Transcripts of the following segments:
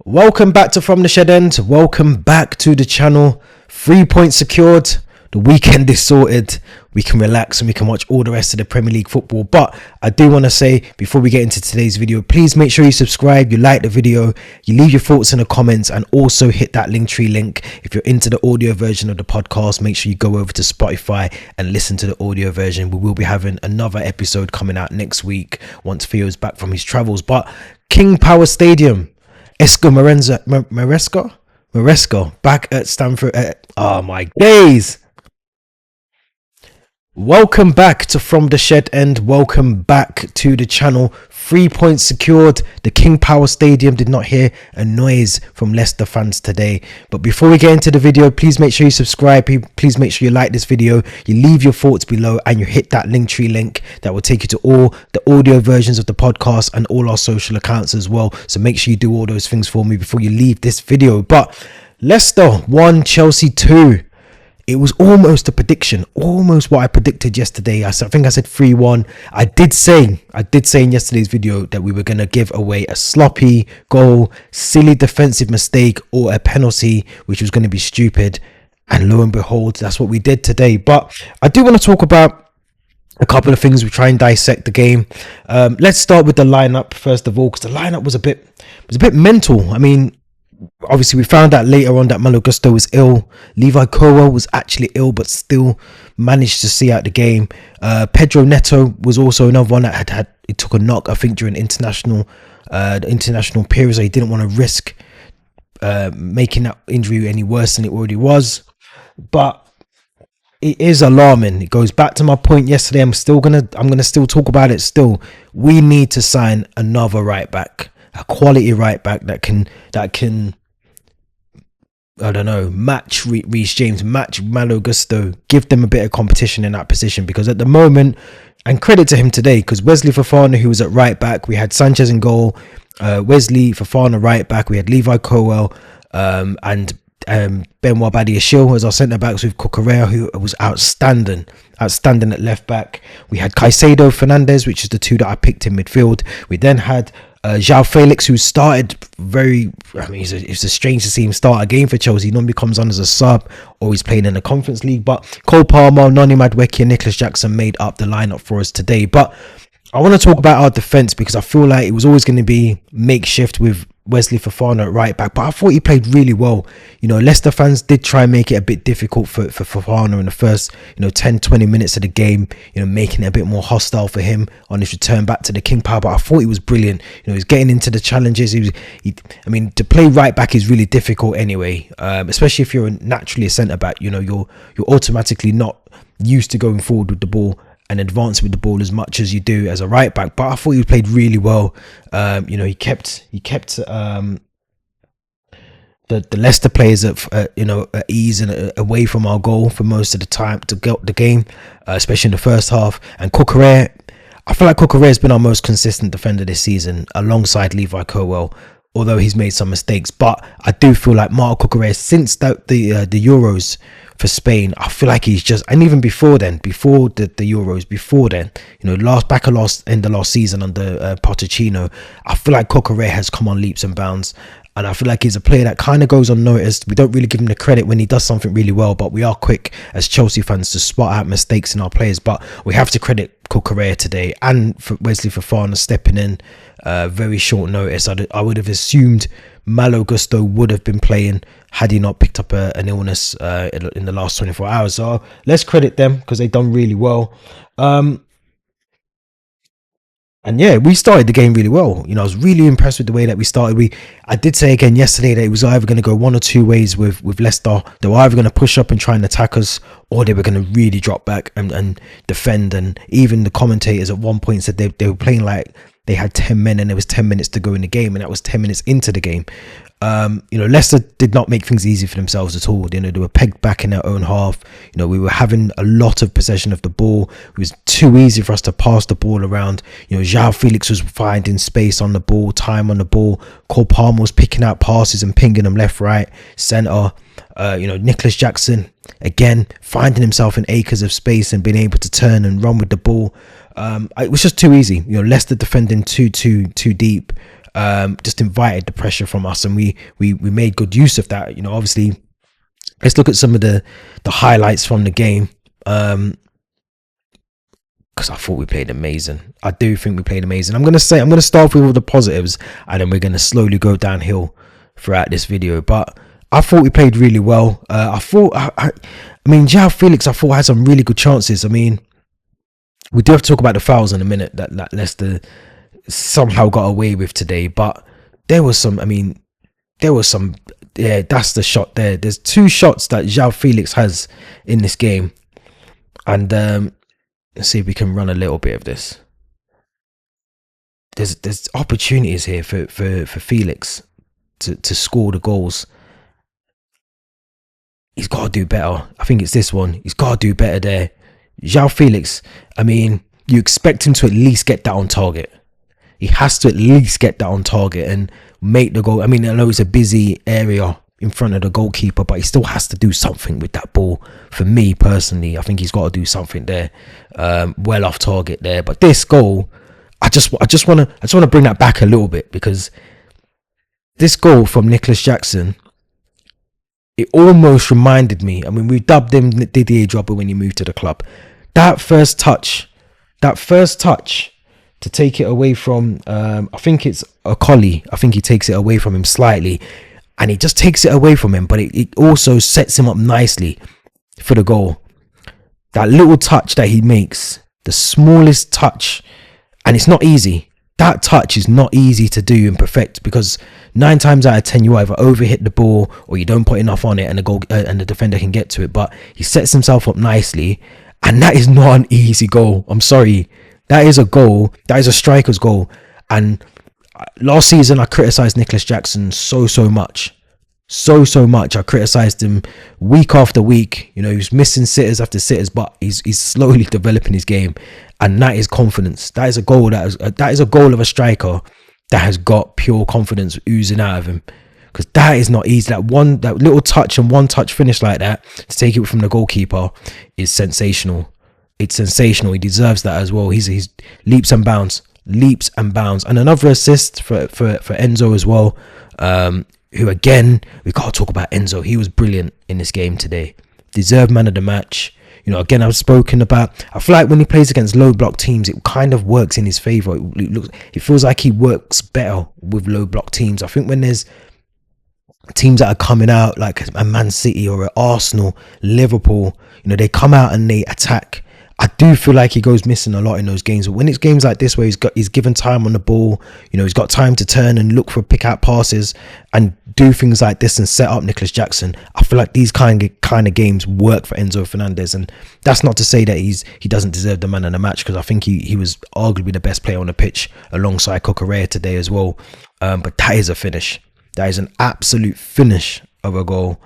Welcome back to From the Shed End. Welcome back to the channel. 3 points secured. The weekend is sorted. We can relax and we can watch all the rest of the Premier League football. But I do want to say, before we get into today's video, please make sure you subscribe, you like the video, you leave your thoughts in the comments, and also hit that Linktree link. If you're into the audio version of the podcast, make sure you go over to Spotify and listen to the audio version. We will be having another episode coming out next week once Theo's back from his travels. But King Power Stadium, Enzo Maresca back at Stamford. Oh my days. Welcome back to From the Shed End. Welcome back to the channel. 3 points secured. The King Power Stadium did not hear a noise from Leicester fans today. But before we get into the video, please make sure you subscribe. Please make sure you like this video. You leave your thoughts below and you hit that Linktree link that will take you to all the audio versions of the podcast and all our social accounts as well. So make sure you do all those things for me before you leave this video. But Leicester 1, Chelsea 2. It was almost a prediction, almost what I predicted yesterday. I think I said 3-1. I did say in yesterday's video that we were going to give away a sloppy goal, silly defensive mistake, or a penalty, which was going to be stupid. And lo and behold, that's what we did today. But I do want to talk about a couple of things. We try and dissect the game. Let's start with the lineup first of all, because the lineup was a bit mental. I mean, obviously we found out later on that Malo Gusto was ill. Levi Colwill was actually ill but still managed to see out the game. Pedro Neto was also another one that he took a knock, I think, during the international period, so he didn't want to risk making that injury any worse than it already was. But it is alarming. It goes back to my point yesterday. I'm gonna still talk about it still. We need to sign another right back, a quality right back that can I don't know, match Reece James, match Malo Gusto, give them a bit of competition in that position. Because at the moment, and credit to him today, because Wesley Fofana, who was at right back, we had Sanchez in goal, Wesley Fofana right back, we had Levi Colwill and Benoit Badiashile as our centre backs, with Cucurella, who was outstanding at left back. We had Caicedo, Fernandez, which is the two that I picked in midfield. We then had João Felix, who started it's strange to see him start a game for Chelsea. He normally comes on as a sub or he's playing in the Conference League. But Cole Palmer, Noni Madueke and Nicholas Jackson made up the lineup for us today. But I want to talk about our defence, because I feel like it was always going to be makeshift with Wesley Fofana at right back, but I thought he played really well. You know, Leicester fans did try and make it a bit difficult for Fofana in the first 10-20 minutes of the game, making it a bit more hostile for him on his return back to the King Power. But I thought he was brilliant. He's getting into the challenges. To play right back is really difficult anyway, especially if you're naturally a centre back. You're automatically not used to going forward with the ball and advance with the ball as much as you do as a right back. But I thought he played really well. He kept the Leicester players at ease and away from our goal for most of the time to get the game, especially in the first half. And Cucurella, I feel like Cucurella has been our most consistent defender this season, alongside Levi Colwill, although he's made some mistakes. But I do feel like Marc Cucurella, since the Euros for Spain, I feel like he's just, and even before then, before the Euros, before then, end of last season under Pochettino, I feel like Cucurella has come on leaps and bounds. And I feel like he's a player that kind of goes unnoticed. We don't really give him the credit when he does something really well, but we are quick as Chelsea fans to spot out mistakes in our players. But we have to credit Cucurella today, and for Wesley Fofana stepping in very short notice. I would have assumed Malo Gusto would have been playing had he not picked up an illness in the last 24 hours. So let's credit them, because they've done really well. And yeah, we started the game really well. I was really impressed with the way that we started. I did say again yesterday that it was either going to go one or two ways with Leicester. They were either going to push up and try and attack us, or they were going to really drop back and defend. And even the commentators at one point said they were playing like they had 10 men and there was 10 minutes to go in the game, and that was 10 minutes into the game. Leicester did not make things easy for themselves at all. They were pegged back in their own half. We were having a lot of possession of the ball. It was too easy for us to pass the ball around. João Felix was finding space on the ball, time on the ball. Cole Palmer was picking out passes and pinging them left, right, centre. Nicholas Jackson, again, finding himself in acres of space and being able to turn and run with the ball. It was just too easy. Leicester defending too deep. just invited the pressure from us, and we made good use of that. You know, obviously, let's look at some of the highlights from the game. Because I thought we played amazing. I do think we played amazing. I'm gonna start off with all the positives, and then we're gonna slowly go downhill throughout this video. But I thought we played really well. I mean, João Felix, I thought had some really good chances. I mean, we do have to talk about the fouls in a minute that Leicester somehow got away with today. But there was some. Yeah, that's the shot there. There's 2 shots that João Felix has in this game, and let's see if we can run a little bit of this. There's opportunities here for Felix to score the goals. He's got to do better. I think it's this one. He's got to do better there. João Felix, I mean, you expect him to at least get that on target. He has to at least get that on target and make the goal. I mean, I know it's a busy area in front of the goalkeeper, but he still has to do something with that ball. For me personally, I think he's got to do something there. Well off target there. But this goal, I just want to bring that back a little bit, because this goal from Nicholas Jackson, it almost reminded me. I mean, we dubbed him Didier Drogba when he moved to the club. That first touch to take it away from, I think it's a collie. I think he takes it away from him slightly, and he just takes it away from him, but it also sets him up nicely for the goal. That little touch that he makes, the smallest touch, and it's not easy. That touch is not easy to do and perfect, because 9 times out of 10 you either overhit the ball or you don't put enough on it, and the goal and the defender can get to it. But he sets himself up nicely, and that is not an easy goal. I'm sorry, that is a goal. That is a striker's goal. And last season I criticised Nicholas Jackson so much. I criticised him week after week. You know, he was missing sitters after sitters, but he's slowly developing his game, and that is confidence. That is a goal. That is a goal of a striker that has got pure confidence oozing out of him, because that is not easy. That little touch and one touch finish like that to take it from the goalkeeper is sensational. It's sensational. He deserves that as well. He's leaps and bounds, and another assist for Enzo as well. Who, again, we got to talk about Enzo. He was brilliant in this game today. Deserved man of the match. You know, again, I've spoken about, I feel like when he plays against low block teams, it kind of works in his favour. It feels like he works better with low block teams. I think when there's teams that are coming out, like a Man City or an Arsenal, Liverpool, you know, they come out and they attack. I do feel like he goes missing a lot in those games. But when it's games like this where he's given time on the ball, you know, he's got time to turn and look for pick out passes and do things like this and set up Nicholas Jackson, I feel like these kind of games work for Enzo Fernandez. And that's not to say that he doesn't deserve the man of the match, because I think he was arguably the best player on the pitch alongside Cucurella today as well. But that is a finish. That is an absolute finish of a goal.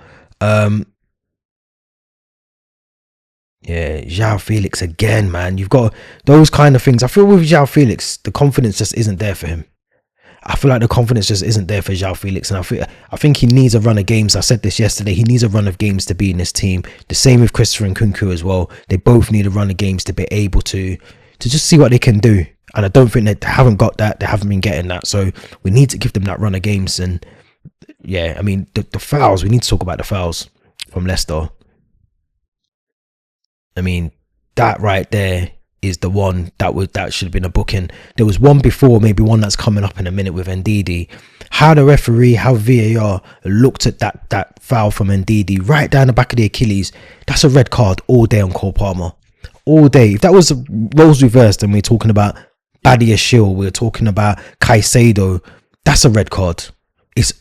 Yeah, João Felix again, man. You've got those kind of things. I feel with João Felix, the confidence just isn't there for him. I feel like the confidence just isn't there for João Felix, and I think he needs a run of games. I said this yesterday. He needs a run of games to be in this team. The same with Christopher and Nkunku as well. They both need a run of games to be able to just see what they can do. And I don't think they haven't got that. They haven't been getting that. So we need to give them that run of games. And yeah, I mean the fouls. We need to talk about the fouls from Leicester. I mean, that right there is the one that should have been a booking. There was one before, maybe one that's coming up in a minute with Ndidi. How the referee, how VAR looked at that foul from Ndidi right down the back of the Achilles. That's a red card all day on Cole Palmer. All day. If that was roles reversed and we're talking about Badia Shield, we're talking about Caicedo, that's a red card. It's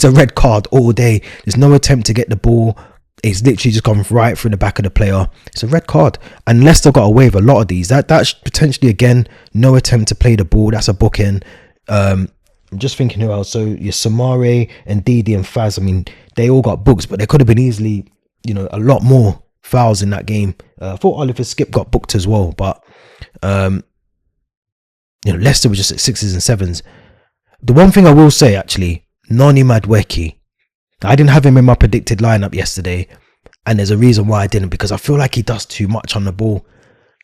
a red card all day. There's no attempt to get the ball. It's literally just gone right through the back of the player. It's a red card. And Leicester got away with a lot of these. That's potentially, again, no attempt to play the ball. That's a booking. I'm just thinking who else. So your Samare and Didi and Faz, I mean, they all got booked, but there could have been easily, you know, a lot more fouls in that game. I thought Oliver Skip got booked as well, but you know, Leicester was just at 6s and 7s. The one thing I will say, actually, Noni Madueke, I didn't have him in my predicted lineup yesterday, and there's a reason why I didn't, because I feel like he does too much on the ball.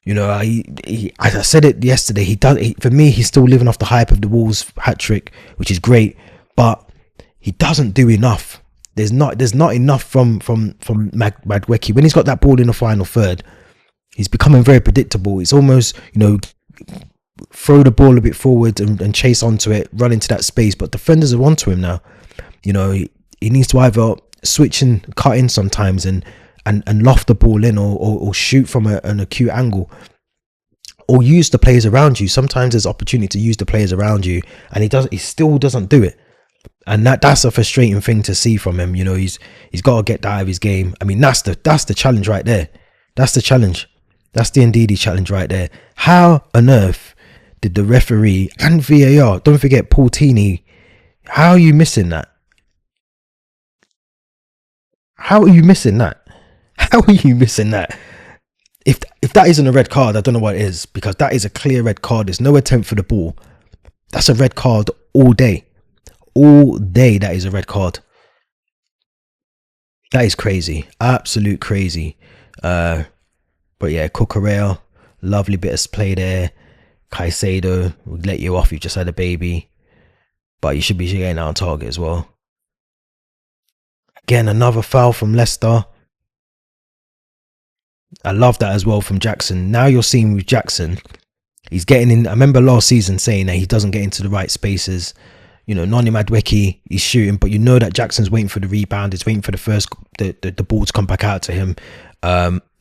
You know, as I said it yesterday, for me, he's still living off the hype of the Wolves hat trick, which is great, but he doesn't do enough. There's not enough from Madweki. When he's got that ball in the final third, he's becoming very predictable. It's almost, throw the ball a bit forward and chase onto it, run into that space, but defenders are onto him now. He needs to either switch and cut in sometimes and loft the ball in, or shoot from an acute angle, or use the players around you. Sometimes there's opportunity to use the players around you, and he still doesn't do it. And that's a frustrating thing to see from him. He's got to get that out of his game. I mean, that's the challenge right there. That's the challenge. That's the Ndidi challenge right there. How on earth did the referee and VAR, don't forget Portini, how are you missing that? How are you missing that? How are you missing that? If that isn't a red card, I don't know what it is, because that is a clear red card. There's no attempt for the ball. That's a red card all day. All day, that is a red card. That is crazy. Absolute crazy. But yeah, Cucurella, lovely bit of play there. Caicedo would let you off. You've just had a baby, but you should be getting out on target as well. Again, another foul from Leicester. I love that as well from Jackson. Now you're seeing with Jackson, he's getting in. I remember last season saying that he doesn't get into the right spaces. Noni Madueke, he's shooting, but that Jackson's waiting for the rebound. He's waiting for the ball to come back out to him.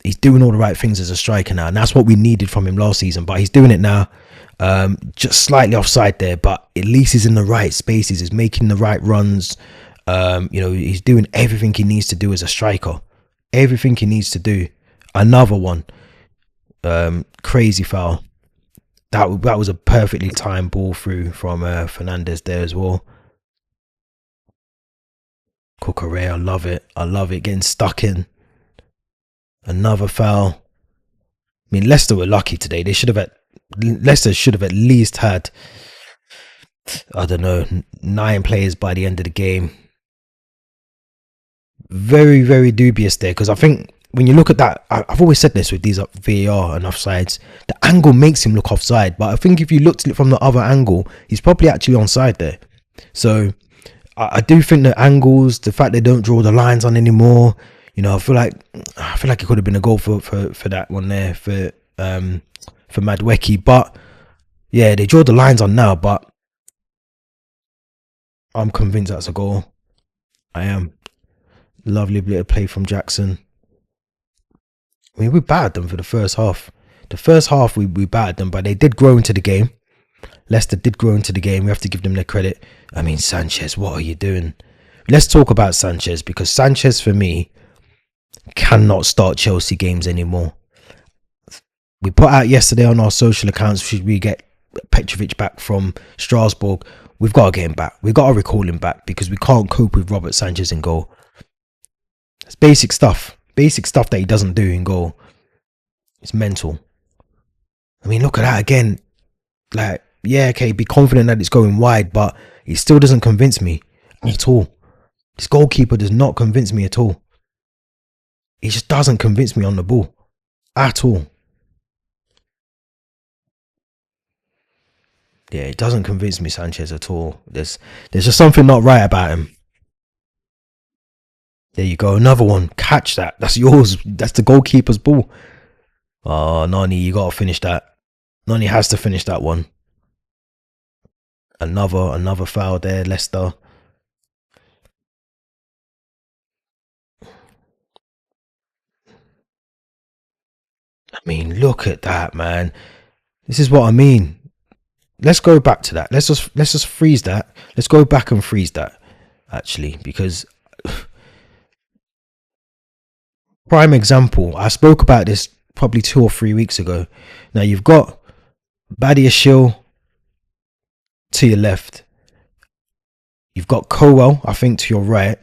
He's doing all the right things as a striker now, and that's what we needed from him last season. But he's doing it now, just slightly offside there. But at least he's in the right spaces. He's making the right runs. He's doing everything he needs to do as a striker. Everything he needs to do. Another one, crazy foul. That was a perfectly timed ball through from Fernandez there as well. Cucurella, I love it. I love it. Getting stuck in. Another foul. I mean, Leicester were lucky today. Leicester should have at least had, I don't know, 9 players by the end of the game. Very, very dubious there, because I think when you look at that, I've always said this with these VAR and offsides, the angle makes him look offside. But I think if you looked at it from the other angle, he's probably actually onside there. So I do think the angles, the fact they don't draw the lines on anymore, I feel like it could have been a goal for that one there for Madueke. But yeah, they draw the lines on now, but I'm convinced that's a goal. I am. Lovely bit of play from Jackson. I mean, we battered them for the first half. The first half, we battered them, but they did grow into the game. Leicester did grow into the game. We have to give them their credit. I mean, Sanchez, what are you doing? Let's talk about Sanchez, because Sanchez, for me, cannot start Chelsea games anymore. We put out yesterday on our social accounts, should we get Petrovic back from Strasbourg? We've got to get him back. We've got to recall him back, because we can't cope with Robert Sanchez in goal. It's basic stuff. Basic stuff that he doesn't do in goal. It's mental. I mean, look at that again. Like, yeah, okay, be confident that it's going wide, but it still doesn't convince me at all. This goalkeeper does not convince me at all. He just doesn't convince me on the ball at all. Yeah, it doesn't convince me, Sanchez, at all. There's just something not right about him. There you go, another one. Catch that. That's yours. That's the goalkeeper's ball. Oh, Nani, you gotta finish that. Nani has to finish that one. Another foul there, Leicester. I mean, look at that, man. This is what I mean. Let's go back to that. Let's just freeze that. Let's go back and freeze that, actually, because prime example, I spoke about this probably 2 or 3 weeks ago. Now you've got Badiashile to your left. You've got Cowell, I think, to your right.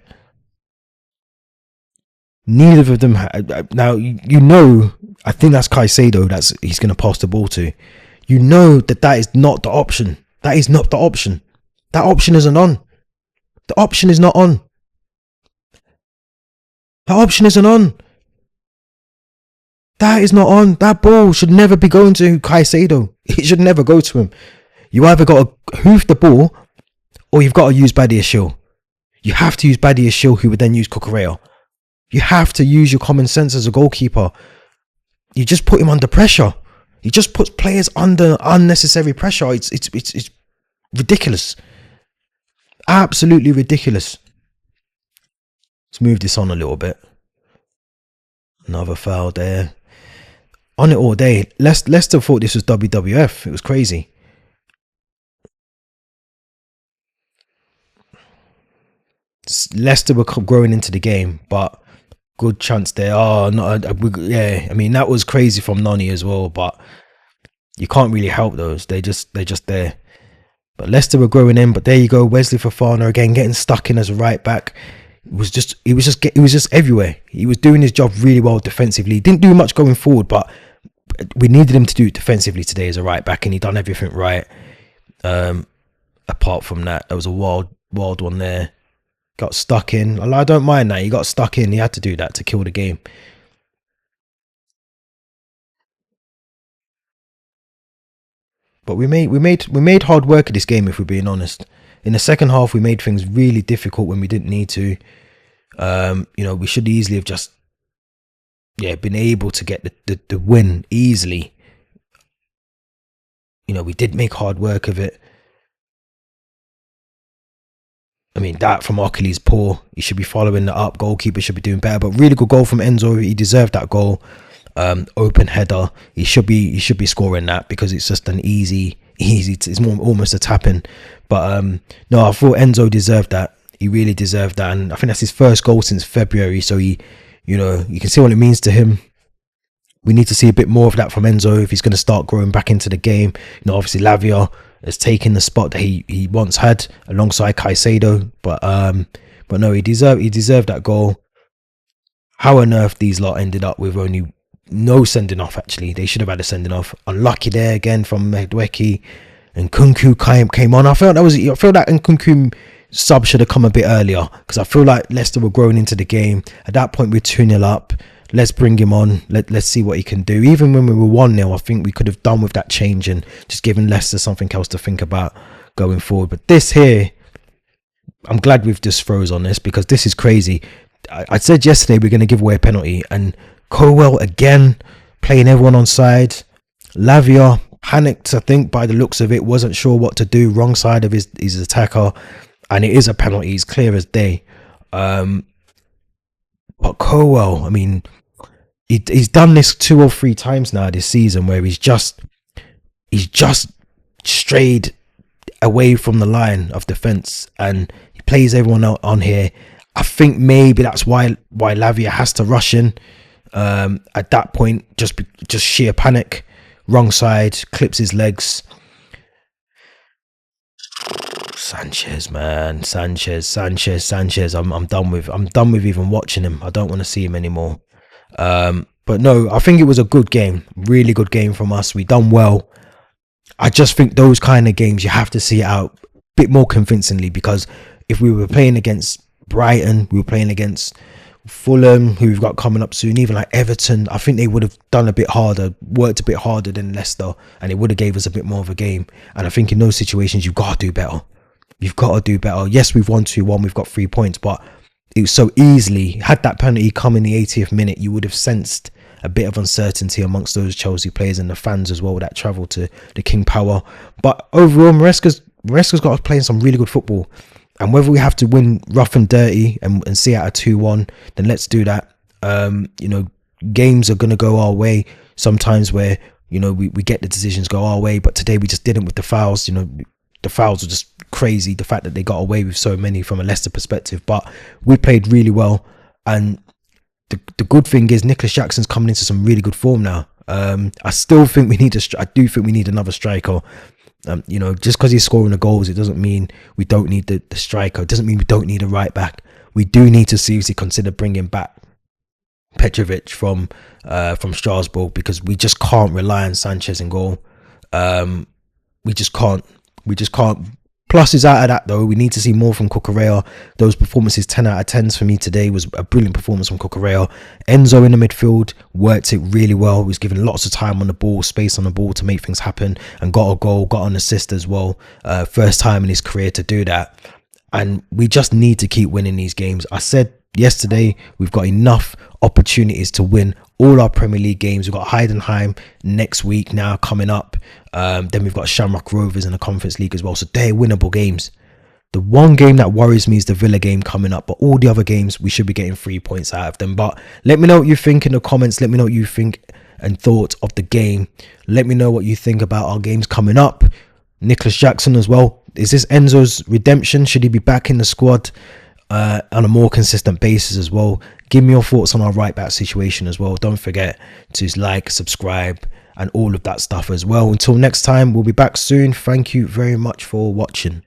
Neither of them now I think that's Caicedo he's going to pass the ball to. You know that is not the option. That is not the option. That option isn't on. The option is not on. That option isn't on. That is not on. That ball should never be going to Caicedo. It should never go to him. You either got to hoof the ball or you've got to use Badiashile. You have to use Badiashile, who would then use Cucurella. You have to use your common sense as a goalkeeper. You just put him under pressure. He just puts players under unnecessary pressure. It's ridiculous. Absolutely ridiculous. Let's move this on a little bit. Another foul there. On it all day. Leicester thought this was WWF. It was crazy. Leicester were growing into the game, but good chance there. Oh, not yeah. I mean, that was crazy from Nani as well, but you can't really help those. They're just there. But Leicester were growing in. But there you go, Wesley Fofana again getting stuck in as a right back. It was just everywhere. He was doing his job really well defensively. He didn't do much going forward, but we needed him to do it defensively today as a right back, and he done everything right. Apart from that, there was a wild one there. Got stuck in. I don't mind that. He got stuck in. He had to do that to kill the game. But we made hard work of this game, if we're being honest. In the second half, we made things really difficult when we didn't need to. We should easily have just been able to get the win easily. We did make hard work of it. I mean, that from Achilles poor. He should be following that up. Goalkeeper should be doing better. But really good goal from Enzo. He deserved that goal. Open header. He should be scoring that, because it's just an easy. It's more almost a tap-in. But no, I thought Enzo deserved that. He really deserved that, and I think that's his first goal since February. So you can see what it means to him. We need to see a bit more of that from Enzo if he's going to start growing back into the game. Obviously Lavia has taken the spot that he once had alongside Caicedo, but no, he deserved that goal. How on earth these lot ended up with only no sending off? Actually, they should have had a sending off. Unlucky there again from Medweki, and Nkunku came on. I feel that Nkunku sub should have come a bit earlier, because I feel like Leicester were growing into the game. At that point, we're 2-0 up. Let's bring him on. Let's see what he can do. Even when we were 1-0, I think we could have done with that change and just given Leicester something else to think about going forward. But this here, I'm glad we've just froze on this, because this is crazy. I said yesterday we're going to give away a penalty, and Colwell again playing everyone on side. Lavia panicked, I think, by the looks of it, wasn't sure what to do, wrong side of his attacker, and it is a penalty. It's clear as day. But Colwell, I mean, he's done this 2 or 3 times now this season, where he's just strayed away from the line of defense, and he plays everyone out on here. I think maybe that's why Lavia has to rush in at that point, just sheer panic. Wrong side, clips his legs. Sanchez, man, Sanchez. I'm done with even watching him. I don't want to see him anymore. But no, I think it was a good game, really good game from us. We done well. I just think those kind of games you have to see it out a bit more convincingly, because if we were playing against Brighton, we were playing against Fulham, who we've got coming up soon, even like Everton, I think they would have done a bit harder, worked a bit harder than Leicester, and it would have gave us a bit more of a game. And I think in those situations, you've got to do better. You've got to do better. Yes, we've won 2-1, we've got 3 points, but it was so easily, had that penalty come in the 80th minute, you would have sensed a bit of uncertainty amongst those Chelsea players and the fans as well that travel to the King Power. But overall, Maresca's got us playing some really good football. And whether we have to win rough and dirty and see out a 2-1, then let's do that. Games are going to go our way sometimes, where, we get the decisions go our way. But today we just didn't with the fouls. The fouls were just crazy. The fact that they got away with so many from a Leicester perspective. But we played really well. And the good thing is Nicholas Jackson's coming into some really good form now. I still think we need I do think we need another striker. Just because he's scoring the goals, it doesn't mean we don't need the striker. It doesn't mean we don't need a right back. We do need to seriously consider bringing back Petrovic from Strasbourg, because we just can't rely on Sanchez in goal. We just can't Pluses out of that though, we need to see more from Cucurella. Those performances, 10 out of 10s for me today, was a brilliant performance from Cucurella. Enzo in the midfield worked it really well. He was given lots of time on the ball, space on the ball to make things happen, and got a goal, got an assist as well. First time in his career to do that. And we just need to keep winning these games. I said yesterday, we've got enough opportunities to win all our Premier League games. We've got Heidenheim next week now coming up. Then we've got Shamrock Rovers in the Conference League as well. So they're winnable games. The one game that worries me is the Villa game coming up. But all the other games, we should be getting 3 points out of them. But let me know what you think in the comments. Let me know what you think and thoughts of the game. Let me know what you think about our games coming up. Nicholas Jackson as well. Is this Enzo's redemption? Should he be back in the squad on a more consistent basis as well? Give me your thoughts on our right back situation as well. Don't forget to like, subscribe, and all of that stuff as well. Until next time, we'll be back soon. Thank you very much for watching.